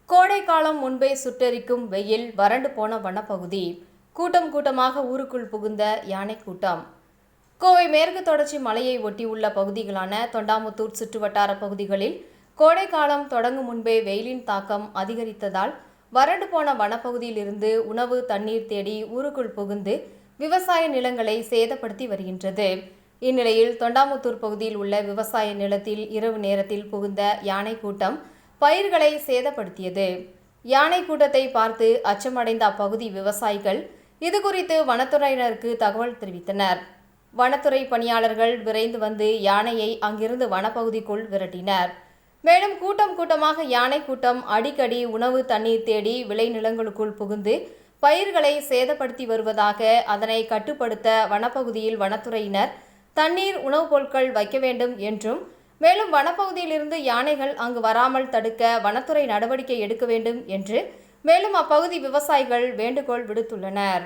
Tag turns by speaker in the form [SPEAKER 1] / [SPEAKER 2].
[SPEAKER 1] கோடை காலம் முன்பே சுட்டெரிக்கும் வெயில், வறண்டு போன வனப்பகுதி. கூட்டம் கூட்டமாக ஊருக்குள் புகுந்த யானை கூட்டம். கோவை மேற்கு தொடர்ச்சி மலையை ஒட்டியுள்ள பகுதிகளான தொண்டாமுத்தூர் சுற்றுவட்டார பகுதிகளில் கோடை காலம் தொடங்கும் முன்பே வெயிலின் தாக்கம் அதிகரித்ததால் வறண்டு போன வனப்பகுதியில் இருந்து உணவு, தண்ணீர் தேடி ஊருக்குள் புகுந்து விவசாய நிலங்களை சேதப்படுத்தி வருகின்றது. இந்நிலையில் தொண்டாமுத்தூர் பகுதியில் உள்ள விவசாய நிலத்தில் இரவு நேரத்தில் புகுந்த யானை கூட்டம் பயிர்களை சேதப்படுத்தியது. யானை கூட்டத்தை பார்த்து அச்சமடைந்த அப்பகுதி விவசாயிகள் இதுகுறித்து வனத்துறையினருக்கு தகவல் தெரிவித்தனர். வனத்துறை பணியாளர்கள் விரைந்து வந்து யானையை அங்கிருந்து வனப்பகுதிக்குள் விரட்டினர். மேலும் கூட்டம் கூட்டமாக யானை கூட்டம் அடிக்கடி உணவு, தண்ணீர் தேடி விளைநிலங்களுக்குள் புகுந்து பயிர்களை சேதப்படுத்தி வருவதாக, அதனை கட்டுப்படுத்த வனப்பகுதியில் வனத்துறையினர் தண்ணீர், உணவுப் பொருட்கள் வைக்க வேண்டும் என்றும், மேலும் வனப்பகுதியிலிருந்து யானைகள் அங்கு வராமல் தடுக்க வனத்துறை நடவடிக்கை எடுக்க வேண்டும் என்று மேலும் அப்பகுதி விவசாயிகள் வேண்டுகோள் விடுத்துள்ளனர்.